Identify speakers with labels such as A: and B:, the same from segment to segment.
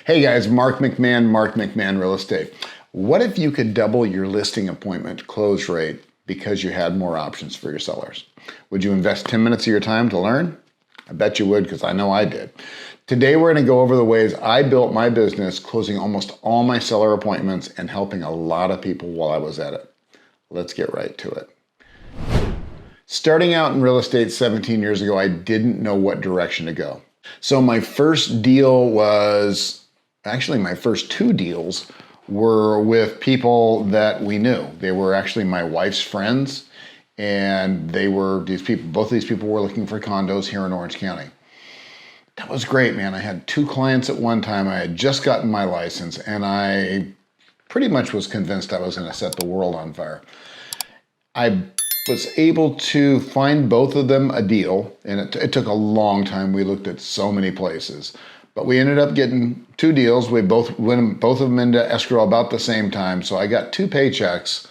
A: Hey guys, Mark McMahon Real Estate. What if you could double your listing appointment close rate because you had more options for your sellers? Would you invest 10 minutes of your time to learn? I bet you would, because I know I did. Today we're going to go over the ways I built my business, closing almost all my seller appointments and helping a lot of people while I was at it. Let's get right to it. Starting out in real estate 17 years ago, I didn't know what direction to go. So my first deal was, actually my first two deals were with people that we knew. They were actually my wife's friends, and they were these people, both of these people were looking for condos here in Orange County. That was great, man. I had two clients at one time. I had just gotten my license, and I pretty much was convinced I was going to set the world on fire. I was able to find both of them a deal, and it took a long time. We looked at so many places, but we ended up getting two deals. We both went both of them into escrow about the same time, so I got two paychecks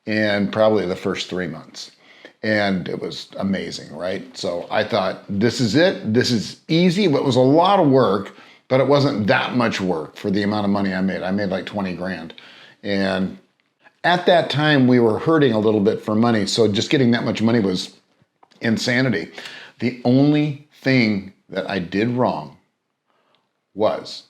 A: in probably the first 3 months, and it was amazing, right? So I thought, this is it. This is easy. It was a lot of work, but it wasn't that much work for the amount of money I made. I made like 20 grand, and at that time, we were hurting a little bit for money, so just getting that much money was insanity. The only thing that I did wrong was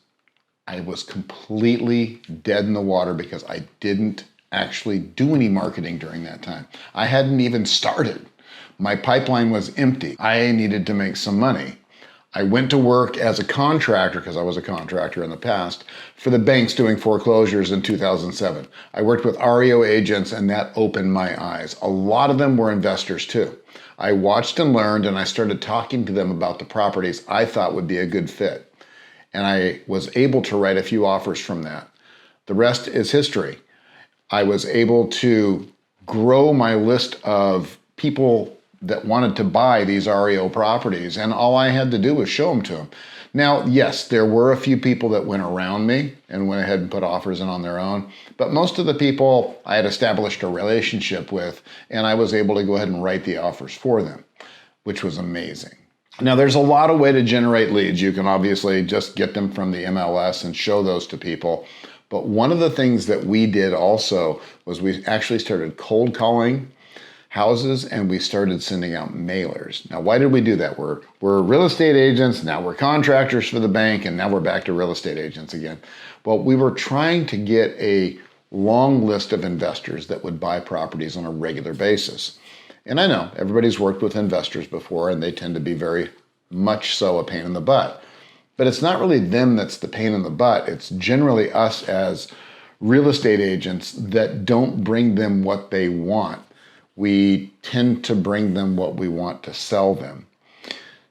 A: I was completely dead in the water because I didn't actually do any marketing during that time. I hadn't even started. My pipeline was empty. I needed to make some money. I went to work as a contractor, because I was a contractor in the past, for the banks doing foreclosures in 2007. I worked with REO agents, and that opened my eyes. A lot of them were investors too. I watched and learned, and I started talking to them about the properties I thought would be a good fit. And I was able to write a few offers from that. The rest is history. I was able to grow my list of people that wanted to buy these REO properties, and all I had to do was show them to them. Now, yes, there were a few people that went around me and went ahead and put offers in on their own, but most of the people I had established a relationship with, and I was able to go ahead and write the offers for them, which was amazing. Now, there's a lot of way to generate leads. You can obviously just get them from the MLS and show those to people. But one of the things that we did also was we actually started cold calling houses, and we started sending out mailers. Now, why did we do that? We're real estate agents, now we're contractors for the bank, and now we're back to real estate agents again. Well, we were trying to get a long list of investors that would buy properties on a regular basis. And I know everybody's worked with investors before, and they tend to be very much so a pain in the butt. But it's not really them that's the pain in the butt. It's generally us as real estate agents that don't bring them what they want. We tend to bring them what we want to sell them.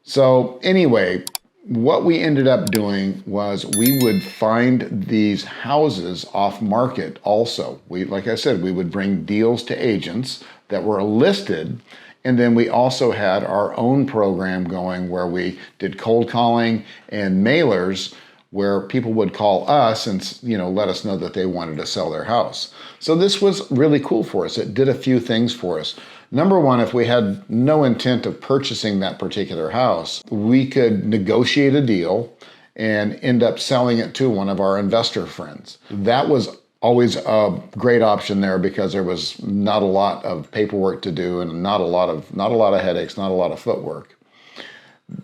A: So anyway, what we ended up doing was we would find these houses off market also. Like I said, we would bring deals to agents that were listed, and then we also had our own program going where we did cold calling and mailers, where people would call us and let us know that they wanted to sell their house. So this was really cool for us. It did a few things for us. Number one, if we had no intent of purchasing that particular house, we could negotiate a deal and end up selling it to one of our investor friends. That was always a great option there because there was not a lot of paperwork to do and not a lot of headaches, not a lot of footwork.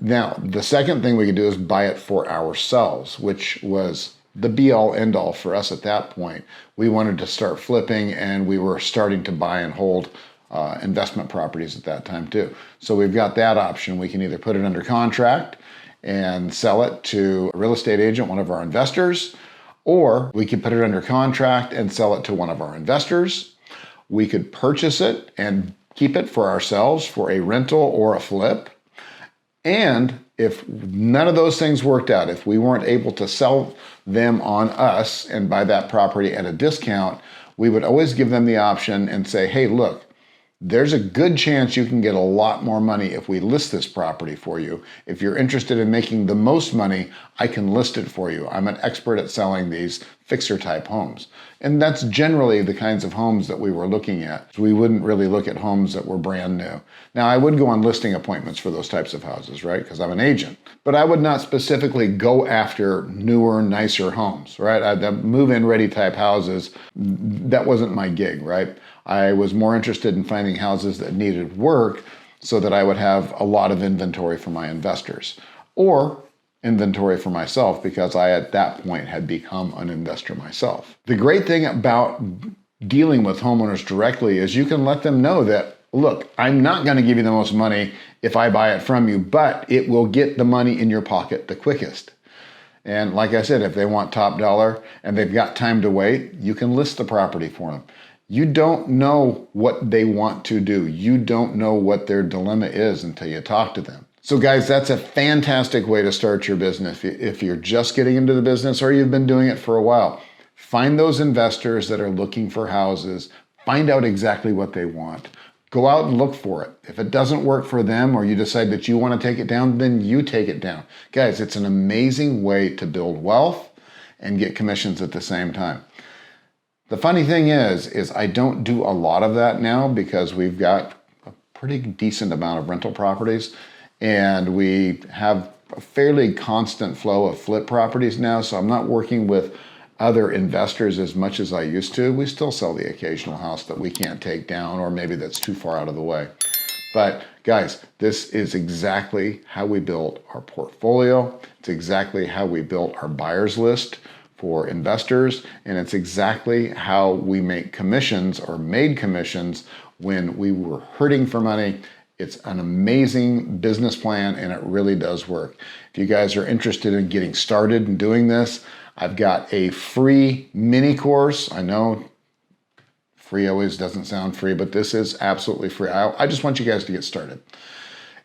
A: Now, the second thing we could do is buy it for ourselves, which was the be-all, end-all for us at that point. We wanted to start flipping, and we were starting to buy and hold investment properties at that time too. So we've got that option. We can either put it under contract and sell it to a real estate agent, one of our investors, or we could put it under contract and sell it to one of our investors. We could purchase it and keep it for ourselves for a rental or a flip. And if none of those things worked out, if we weren't able to sell them on us and buy that property at a discount, we would always give them the option and say, hey, look, there's a good chance you can get a lot more money if we list this property for you. If you're interested in making the most money, I can list it for you. I'm an expert at selling these fixer type homes. And that's generally the kinds of homes that we were looking at. We wouldn't really look at homes that were brand new. Now, I would go on listing appointments for those types of houses, right? Because I'm an agent. But I would not specifically go after newer, nicer homes, right? The move-in ready type houses, that wasn't my gig, right? I was more interested in finding houses that needed work so that I would have a lot of inventory for my investors. Or inventory for myself, because I at that point had become an investor myself. The great thing about dealing with homeowners directly is you can let them know that, look, I'm not going to give you the most money if I buy it from you, but it will get the money in your pocket the quickest. And like I said, if they want top dollar and they've got time to wait, you can list the property for them. You don't know what they want to do. You don't know what their dilemma is until you talk to them. So guys, that's a fantastic way to start your business. If you're just getting into the business or you've been doing it for a while, find those investors that are looking for houses, find out exactly what they want. Go out and look for it. If it doesn't work for them or you decide that you want to take it down, then you take it down. Guys, it's an amazing way to build wealth and get commissions at the same time. The funny thing is I don't do a lot of that now because we've got a pretty decent amount of rental properties. And we have a fairly constant flow of flip properties now, so I'm not working with other investors as much as I used to. We still sell the occasional house that we can't take down, or maybe that's too far out of the way. But guys, this is exactly how we built our portfolio. It's exactly how we built our buyers list for investors, and it's exactly how we make commissions or made commissions when we were hurting for money. It's an amazing business plan and it really does work. If you guys are interested in getting started and doing this, I've got a free mini course. I know free always doesn't sound free, but this is absolutely free. I just want you guys to get started.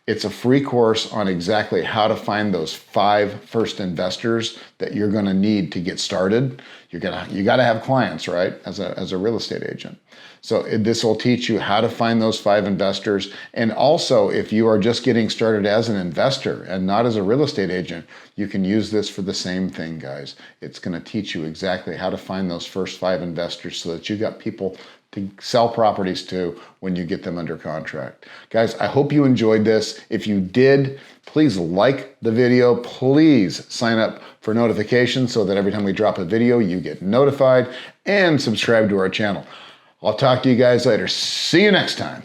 A: It's a free course on exactly how to find those 5 first investors that you're going to need to get started. You got to have clients, right? As a real estate agent. So this will teach you how to find those 5 investors. And also, if you are just getting started as an investor and not as a real estate agent, you can use this for the same thing, guys. It's going to teach you exactly how to find those first 5 investors so that you got people to sell properties to when you get them under contract. Guys, I hope you enjoyed this. If you did, please like the video. Please sign up for notifications so that every time we drop a video, you get notified, and subscribe to our channel. I'll talk to you guys later. See you next time.